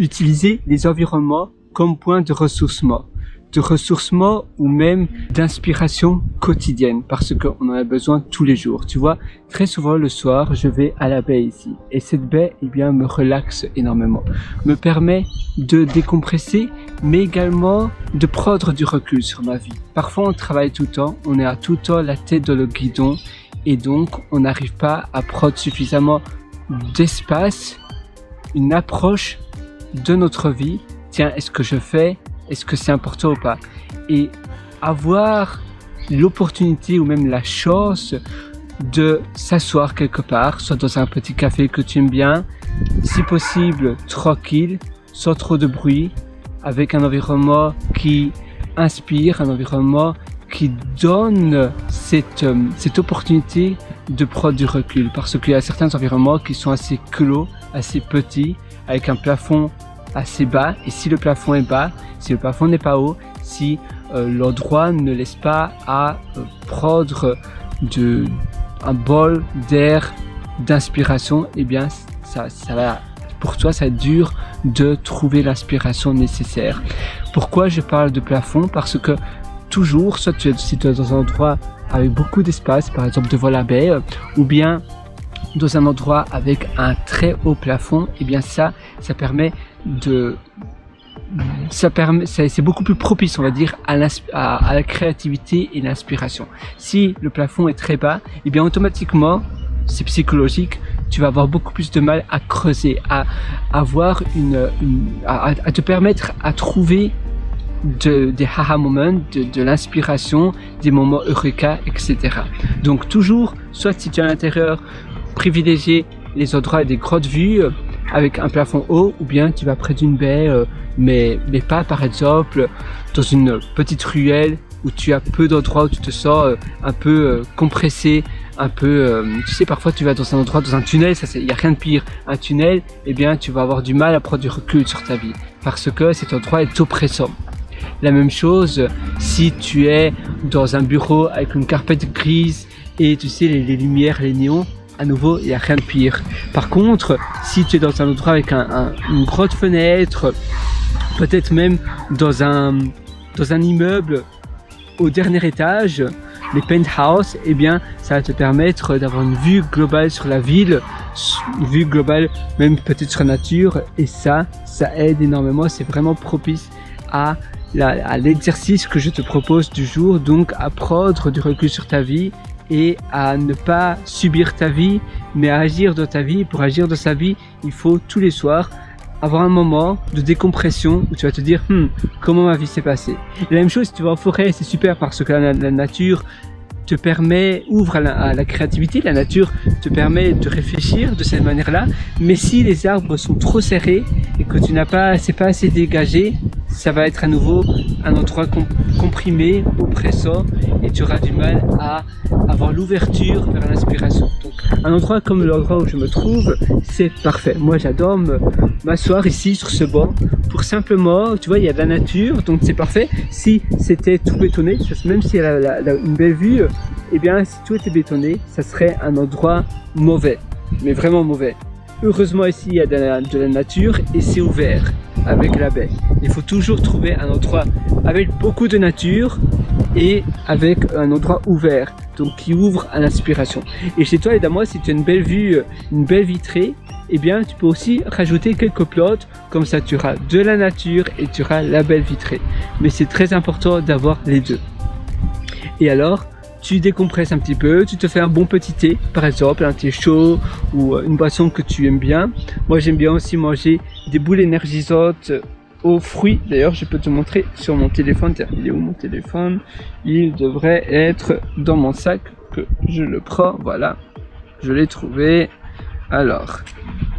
utiliser les environnements comme point de ressourcement ou même d'inspiration quotidienne parce qu'on en a besoin tous les jours. Tu vois, très souvent le soir, je vais à la baie ici et cette baie, eh bien, me relaxe énormément, me permet de décompresser, mais également de prendre du recul sur ma vie. Parfois, on travaille tout le temps, on est à tout le temps la tête dans le guidon et donc on n'arrive pas à prendre suffisamment d'espace, une approche de notre vie. Tiens, est-ce que je fais? Est-ce que c'est important ou pas? Et avoir l'opportunité ou même la chance de s'asseoir quelque part, soit dans un petit café que tu aimes bien, si possible tranquille, sans trop de bruit, avec un environnement qui inspire, un environnement qui donne cette opportunité de prendre du recul. Parce qu'il y a certains environnements qui sont assez clos, assez petits, avec un plafond assez bas, et si le plafond est bas, si le plafond n'est pas haut, si l'endroit ne laisse pas à prendre un bol d'air, d'inspiration, eh bien ça va, pour toi ça va être dur de trouver l'inspiration nécessaire. Pourquoi je parle de plafond? Parce que toujours, soit si tu es dans un endroit avec beaucoup d'espace, par exemple devant la baie, ou bien dans un endroit avec un très haut plafond, et eh bien ça permet c'est beaucoup plus propice, on va dire, à la créativité et l'inspiration. Si le plafond est très bas, et eh bien automatiquement, c'est psychologique, tu vas avoir beaucoup plus de mal à creuser, à avoir à te permettre à trouver des haha moments, de l'inspiration, des moments eureka, etc. Donc toujours, soit si tu es à l'intérieur, privilégier les endroits avec des grandes vues avec un plafond haut, ou bien tu vas près d'une baie, mais pas par exemple dans une petite ruelle où tu as peu d'endroits où tu te sens un peu compressé, un peu, tu sais, parfois tu vas dans un endroit, dans un tunnel, il n'y a rien de pire. Un tunnel, eh bien tu vas avoir du mal à prendre du recul sur ta vie parce que cet endroit est oppressant. La même chose si tu es dans un bureau avec une carpette grise et tu sais les lumières, les néons, à nouveau il n'y a rien de pire. Par contre, si tu es dans un endroit avec une grande fenêtre, peut-être même dans un immeuble au dernier étage, les penthouses, eh bien ça va te permettre d'avoir une vue globale sur la ville, une vue globale même peut-être sur la nature, et ça aide énormément. C'est vraiment propice à l'exercice que je te propose du jour, donc à prendre du recul sur ta vie et à ne pas subir ta vie, mais à agir dans ta vie. Pour agir dans sa vie, il faut tous les soirs avoir un moment de décompression où tu vas te dire comment ma vie s'est passée. Et la même chose si tu vas en forêt, c'est super parce que la nature te ouvre à la créativité, la nature te permet de réfléchir de cette manière-là, mais si les arbres sont trop serrés et que c'est pas assez dégagé, ça va être à nouveau un endroit comprimé, oppressant, et tu auras du mal à avoir l'ouverture vers l'inspiration. Donc un endroit comme l'endroit où je me trouve, c'est parfait. Moi j'adore m'asseoir ici sur ce banc pour simplement, tu vois, il y a de la nature, donc c'est parfait. Si c'était tout bétonné, même s'il y a une belle vue, eh bien si tout était bétonné, ça serait un endroit mauvais, mais vraiment mauvais. Heureusement ici il y a de la nature et c'est ouvert avec la baie. Il faut toujours trouver un endroit avec beaucoup de nature et avec un endroit ouvert, donc qui ouvre à l'inspiration. Et chez toi évidemment, si tu as une belle vue, une belle vitrée, eh bien tu peux aussi rajouter quelques plantes, comme ça tu auras de la nature et tu auras la belle vitrée. Mais c'est très important d'avoir les deux. Et alors, tu décompresses un petit peu, tu te fais un bon petit thé, par exemple un thé chaud ou une boisson que tu aimes bien. Moi j'aime bien aussi manger des boules énergisantes aux fruits. D'ailleurs je peux te montrer sur mon téléphone. Tiens, il est où mon téléphone? Il devrait être dans mon sac que je le prends. Voilà, je l'ai trouvé. Alors,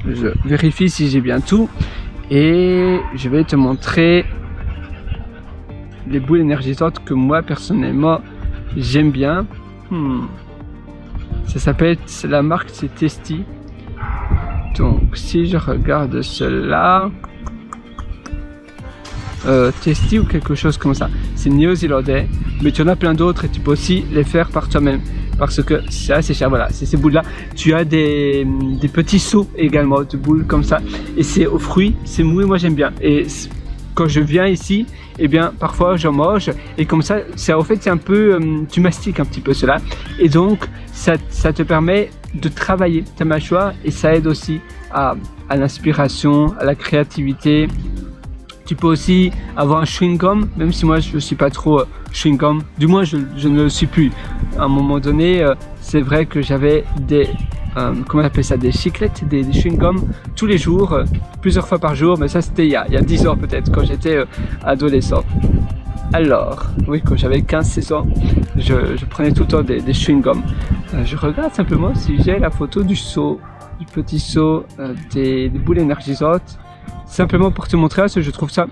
je vérifie si j'ai bien tout et je vais te montrer les boules énergisantes que moi personnellement j'aime bien. Ça s'appelle, la marque c'est Tasty. Donc si je regarde cela, Tasty ou quelque chose comme ça, c'est néo-zélandais, mais tu en as plein d'autres et tu peux aussi les faire par toi-même. parce que c'est assez cher. Voilà, c'est ces boules-là. Tu as des petits seaux également de boules comme ça, et c'est aux fruits, c'est mou et moi j'aime bien. Et quand je viens ici, eh bien parfois j'en mange et comme ça, en fait c'est un peu, tu mastiques un petit peu cela et donc ça te permet de travailler ta mâchoire et ça aide aussi à l'inspiration, à la créativité. Tu peux aussi avoir un chewing-gum, même si moi je ne suis pas trop chewing-gum, du moins je ne le suis plus. À un moment donné, c'est vrai que j'avais des, comment on appelle ça, des chiclettes, des chewing-gums tous les jours, plusieurs fois par jour, mais ça c'était il y a 10 ans peut-être, quand j'étais adolescent. Alors, oui, quand j'avais 15-16 ans, je prenais tout le temps des chewing-gums. Je regarde simplement si j'ai la photo du seau, du petit seau, des boules énergisantes. Simplement pour te montrer, parce que je trouve ça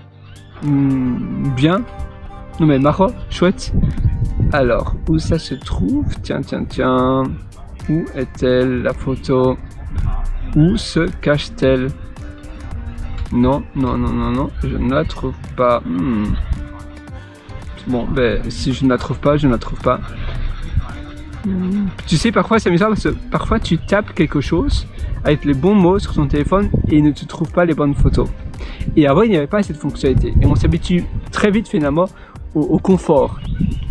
bien. Non mais marrant, chouette. Alors, où ça se trouve? Tiens. Où est-elle la photo? Où se cache-t-elle? Non, je ne la trouve pas. Bon, ben, si je ne la trouve pas, je ne la trouve pas. Tu sais, parfois c'est amusant parce que parfois tu tapes quelque chose avec les bons mots sur ton téléphone et il ne te trouve pas les bonnes photos. Et avant, il n'y avait pas cette fonctionnalité. Et on s'habitue très vite finalement au confort,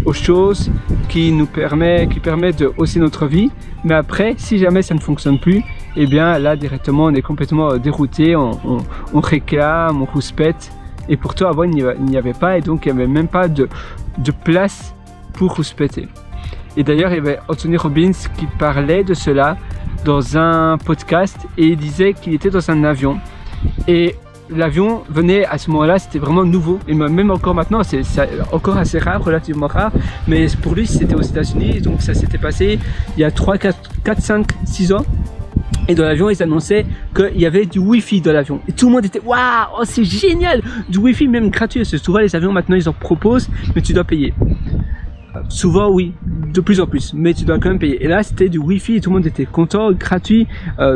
aux choses qui permettent de hausser notre vie. Mais après, si jamais ça ne fonctionne plus, eh bien là directement on est complètement dérouté, on réclame, on rouspète. Et pourtant avant il n'y avait pas et donc il n'y avait même pas de place pour rouspéter. Et d'ailleurs, il y avait Anthony Robbins qui parlait de cela dans un podcast et il disait qu'il était dans un avion. Et l'avion venait à ce moment-là, c'était vraiment nouveau. Et même encore maintenant, c'est encore assez rare, relativement rare. Mais pour lui, c'était aux États-Unis. Donc ça s'était passé il y a 3, 4, 5, 6 ans. Et dans l'avion, ils annonçaient qu'il y avait du Wi-Fi dans l'avion. Et tout le monde était waouh, oh, c'est génial! Du Wi-Fi même gratuit. Parce que souvent, les avions maintenant, ils en proposent, mais tu dois payer. Souvent oui, de plus en plus, mais tu dois quand même payer. Et là c'était du Wi-Fi et tout le monde était content, gratuit,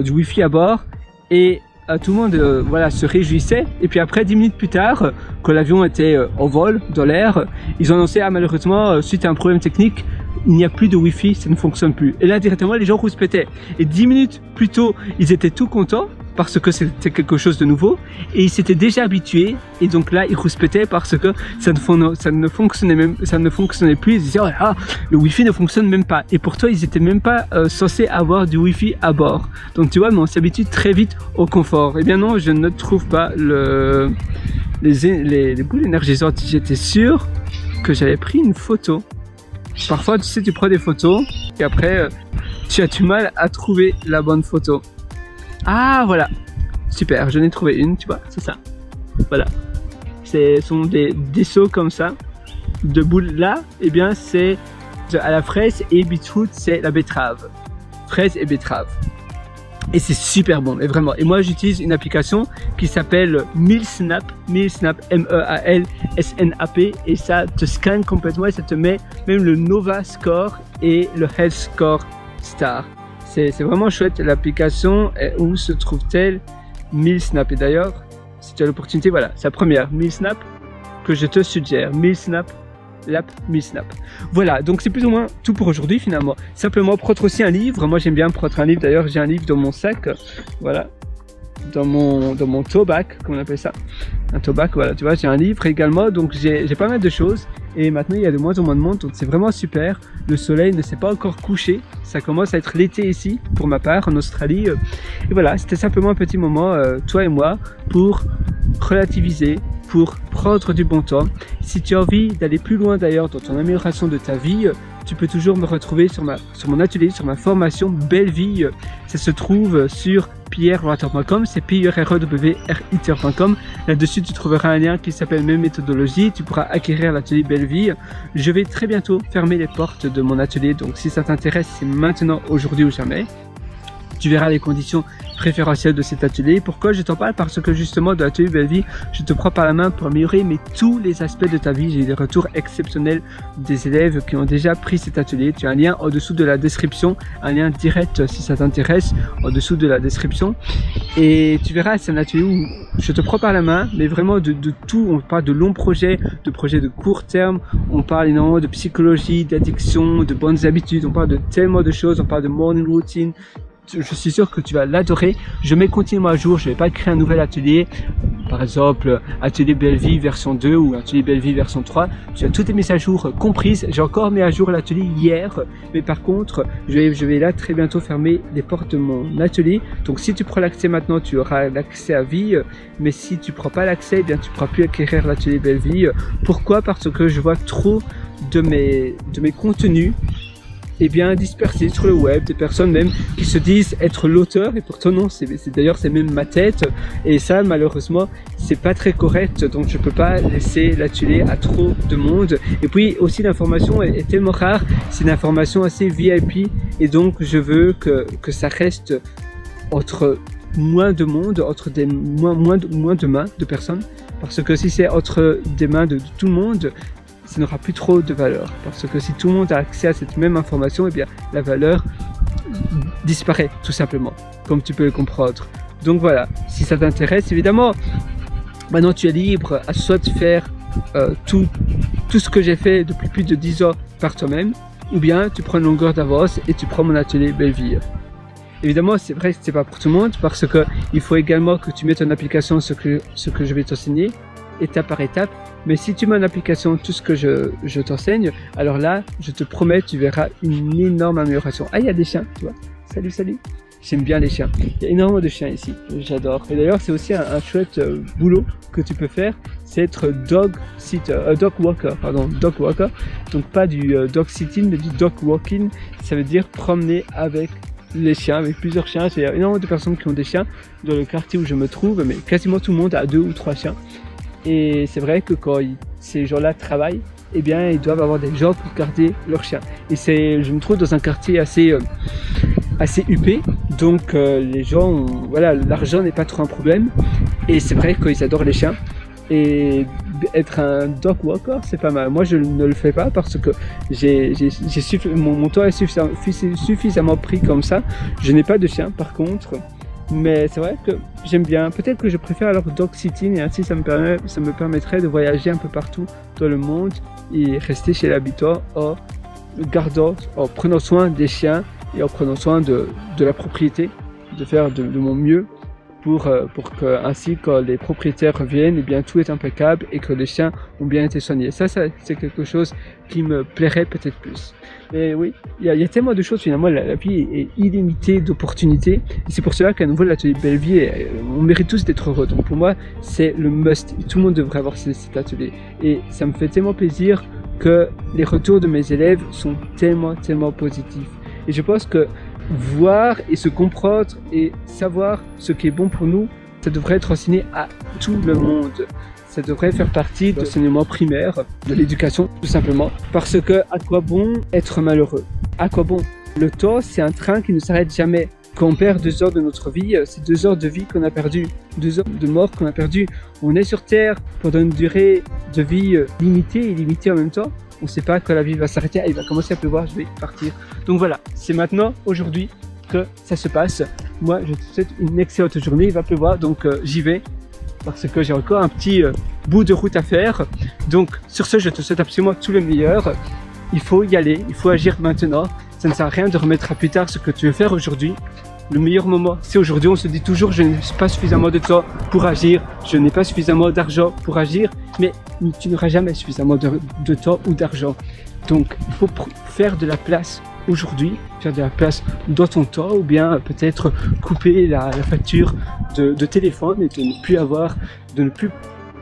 du Wi-Fi à bord. Et tout le monde voilà, se réjouissait. Et puis après 10 minutes plus tard, quand l'avion était en vol, dans l'air, ils ont annoncé malheureusement, suite à un problème technique, il n'y a plus de Wi-Fi, ça ne fonctionne plus. Et là directement les gens rouspétaient. Et 10 minutes plus tôt, ils étaient tout contents parce que c'était quelque chose de nouveau et ils s'étaient déjà habitués et donc là ils rouspétaient parce que ça ne fonctionnait plus. Ils disaient oh là, le Wi-Fi ne fonctionne même pas et pourtant ils étaient même pas censés avoir du Wi-Fi à bord. Donc tu vois, mais on s'habitue très vite au confort. Eh bien non, je ne trouve pas les boules énergisantes. J'étais sûr que j'avais pris une photo. Parfois tu sais, tu prends des photos et après tu as du mal à trouver la bonne photo. Ah voilà, super, j'en ai trouvé une, tu vois, c'est ça. Voilà, ce sont des seaux comme ça, de boules là, et bien c'est à la fraise et beetroot, c'est la betterave. Fraise et betterave. Et c'est super bon, mais vraiment. Et moi j'utilise une application qui s'appelle Mealsnap, M-E-A-L-S-N-A-P, et ça te scanne complètement et ça te met même le Nova Score et le Health Score Star. C'est vraiment chouette l'application. Où se trouve-t-elle? Mealsnap. Et d'ailleurs, si tu as l'opportunité, voilà, c'est la première, Mealsnap, que je te suggère. Mealsnap, l'app Mealsnap. Voilà, donc c'est plus ou moins tout pour aujourd'hui finalement. Simplement prendre aussi un livre. Moi j'aime bien prendre un livre. D'ailleurs, j'ai un livre dans mon sac. Voilà. Dans mon tote bag, comme on appelle ça. Un tote bag, voilà, tu vois, j'ai un livre également. Donc j'ai pas mal de choses. Et maintenant il y a de moins en moins de monde, donc c'est vraiment super. Le soleil ne s'est pas encore couché, ça commence à être l'été ici, pour ma part, en Australie. Et voilà, c'était simplement un petit moment, toi et moi, pour relativiser, pour prendre du bon temps. Si tu as envie d'aller plus loin d'ailleurs dans ton amélioration de ta vie, tu peux toujours me retrouver sur mon atelier, sur ma formation Belle Vie. Ça se trouve sur pierrewriter.com, c'est pierrewriter.com. Là-dessus, tu trouveras un lien qui s'appelle Mes méthodologies. Tu pourras acquérir l'atelier Belle Vie. Je vais très bientôt fermer les portes de mon atelier, donc si ça t'intéresse, c'est maintenant, aujourd'hui ou jamais. Tu verras les conditions préférentiel de cet atelier. Pourquoi je t'en parle? Parce que justement dans l'atelier Belle Vie, je te prends par la main pour améliorer tous les aspects de ta vie. J'ai des retours exceptionnels des élèves qui ont déjà pris cet atelier. Tu as un lien en dessous de la description, un lien direct si ça t'intéresse en dessous de la description. Et tu verras, c'est un atelier où je te prends par la main, mais vraiment de tout. On parle de longs projets de court terme, on parle énormément de psychologie, d'addiction, de bonnes habitudes, on parle de tellement de choses, on parle de morning routine. Je suis sûr que tu vas l'adorer. Je mets continuellement à jour, je vais pas créer un nouvel atelier, par exemple atelier Belle Vie version 2 ou atelier Belle Vie version 3. Tu as toutes les mises à jour comprises. J'ai encore mis à jour l'atelier hier, mais par contre je vais là très bientôt fermer les portes de mon atelier. Donc si tu prends l'accès maintenant, tu auras l'accès à vie, mais si tu prends pas l'accès, eh bien tu pourras plus acquérir l'atelier Belle Vie. Pourquoi? Parce que je vois trop de mes contenus bien dispersés sur le web, des personnes même qui se disent être l'auteur et pourtant non, d'ailleurs c'est même ma tête, et ça malheureusement c'est pas très correct, donc je peux pas laisser l'atelier à trop de monde. Et puis aussi l'information est tellement rare, c'est une information assez VIP, et donc je veux que ça reste entre moins de monde, entre des moins de mains de personnes, parce que si c'est entre des mains de tout le monde, ça n'aura plus trop de valeur, parce que si tout le monde a accès à cette même information, eh bien la valeur disparaît tout simplement, comme tu peux le comprendre. Donc voilà, si ça t'intéresse, évidemment, maintenant tu es libre à soit faire tout ce que j'ai fait depuis plus de 10 ans par toi-même, ou bien tu prends une longueur d'avance et tu prends mon atelier Belle Vie. Évidemment, c'est vrai que c'est pas pour tout le monde, parce que il faut également que tu mettes en application ce que je vais t'enseigner, étape par étape. Mais si tu mets en application tout ce que je t'enseigne, alors là, je te promets, tu verras une énorme amélioration. Ah, il y a des chiens, tu vois. Salut, salut. J'aime bien les chiens. Il y a énormément de chiens ici. J'adore. Et d'ailleurs, c'est aussi un chouette boulot que tu peux faire. C'est être dog walker, pardon, dog walker. Donc pas du dog sitting, mais du dog walking. Ça veut dire promener avec les chiens, avec plusieurs chiens. Il y a énormément de personnes qui ont des chiens dans le quartier où je me trouve, mais quasiment tout le monde a 2 ou 3 chiens. Et c'est vrai que quand ces gens-là travaillent, eh bien, ils doivent avoir des gens pour garder leurs chiens. Et je me trouve dans un quartier assez huppé, donc les gens, voilà, l'argent n'est pas trop un problème. Et c'est vrai qu'ils adorent les chiens. Et être un dog walker, c'est pas mal. Moi, je ne le fais pas parce que mon temps est suffisamment pris comme ça. Je n'ai pas de chien, par contre. Mais c'est vrai que j'aime bien. Peut-être que je préfère alors dog sitting, et ainsi ça me permettrait de voyager un peu partout dans le monde et rester chez l'habitant en prenant soin des chiens et en prenant soin de la propriété, de faire de mon mieux pour que ainsi quand les propriétaires reviennent, eh bien tout est impeccable et que les chiens ont bien été soignés. Ça c'est quelque chose qui me plairait peut-être plus. Mais oui, il y a tellement de choses finalement. La vie est illimitée d'opportunités, et c'est pour cela qu'à nouveau l'atelier Belle Vie, on mérite tous d'être heureux. Donc pour moi c'est le must, tout le monde devrait avoir cet atelier, et ça me fait tellement plaisir que les retours de mes élèves sont tellement positifs. Et je pense que voir et se comprendre et savoir ce qui est bon pour nous, ça devrait être enseigné à tout le monde. Ça devrait faire partie de l'enseignement primaire, de l'éducation tout simplement. Parce que à quoi bon être malheureux? À quoi bon? Le temps, c'est un train qui ne s'arrête jamais. Quand on perd 2 heures de notre vie, c'est 2 heures de vie qu'on a perdu, 2 heures de mort qu'on a perdu. On est sur Terre pendant une durée de vie limitée et illimitée en même temps. On ne sait pas quand la vie va s'arrêter. Ah, il va commencer à pleuvoir, je vais partir. Donc voilà, c'est maintenant, aujourd'hui, que ça se passe. Moi, je te souhaite une excellente journée. Il va pleuvoir, donc j'y vais, parce que j'ai encore un petit bout de route à faire. Donc sur ce, je te souhaite absolument tout le meilleur. Il faut y aller, il faut agir maintenant. Ça ne sert à rien de remettre à plus tard ce que tu veux faire aujourd'hui. Le meilleur moment, c'est aujourd'hui. On se dit toujours, je n'ai pas suffisamment de temps pour agir, je n'ai pas suffisamment d'argent pour agir, mais tu n'auras jamais suffisamment de temps ou d'argent. Donc, il faut faire de la place aujourd'hui, faire de la place dans ton temps, ou bien peut-être couper la facture de téléphone et de ne plus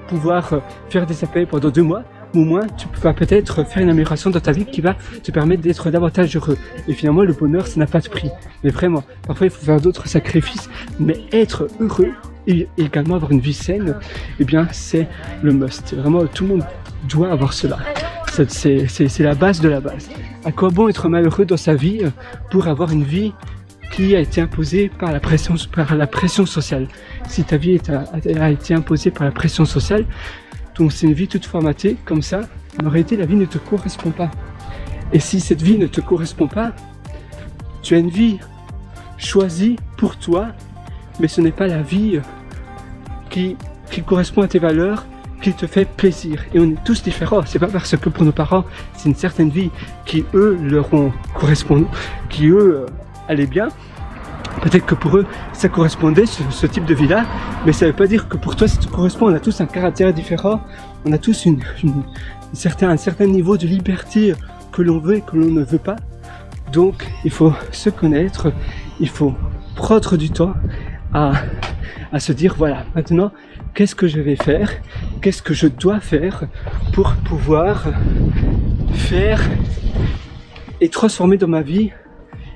pouvoir faire des appels pendant 2 mois. Au moins, tu vas peut-être faire une amélioration dans ta vie qui va te permettre d'être davantage heureux. Et finalement, le bonheur, ça n'a pas de prix. Mais vraiment, parfois, il faut faire d'autres sacrifices. Mais être heureux et également avoir une vie saine, eh bien, c'est le must. Vraiment, tout le monde doit avoir cela. C'est la base de la base. À quoi bon être malheureux dans sa vie pour avoir une vie qui a été imposée par la pression sociale. Si ta vie a été imposée par la pression sociale, donc c'est une vie toute formatée comme ça, en réalité la vie ne te correspond pas. Et si cette vie ne te correspond pas, tu as une vie choisie pour toi, mais ce n'est pas la vie qui correspond à tes valeurs, qui te fait plaisir. Et on est tous différents. C'est pas parce que pour nos parents, c'est une certaine vie qui eux leur ont correspondu, qui eux allaient bien. Peut-être que pour eux, ça correspondait, ce type de vie-là, mais ça ne veut pas dire que pour toi, ça te correspond. On a tous un caractère différent, on a tous un certain niveau de liberté que l'on veut et que l'on ne veut pas. Donc, il faut se connaître, il faut prendre du temps à se dire, voilà, maintenant, qu'est-ce que je vais faire? Qu'est-ce que je dois faire pour pouvoir faire et transformer dans ma vie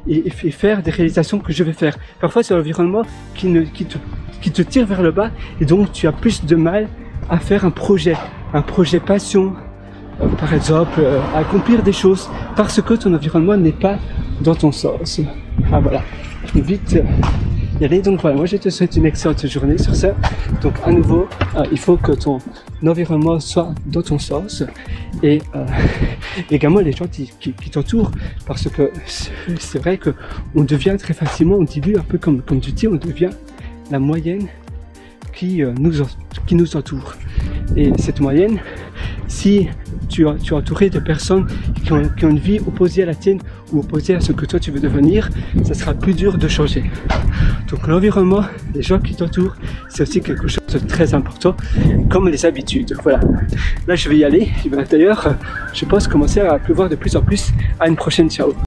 et faire des réalisations que je vais faire. Parfois, c'est l'environnement qui te tire vers le bas et donc tu as plus de mal à faire un projet passion, par exemple, à accomplir des choses parce que ton environnement n'est pas dans ton sens. Ah voilà, je vais vite y aller. Donc voilà, moi je te souhaite une excellente journée sur ça. Donc à nouveau, il faut que ton environnement soit dans ton sens et également les gens qui t'entourent, parce que c'est vrai que on devient très facilement, on dilue un peu comme tu dis, on devient la moyenne qui nous entoure. Et cette moyenne, si tu es entouré de personnes qui ont une vie opposée à la tienne ou opposée à ce que toi tu veux devenir, ça sera plus dur de changer. Donc l'environnement, les gens qui t'entourent, c'est aussi quelque chose de très important, comme les habitudes. Voilà. Là je vais y aller, il va d'ailleurs, je pense, commencer à pleuvoir de plus en plus. À une prochaine, ciao.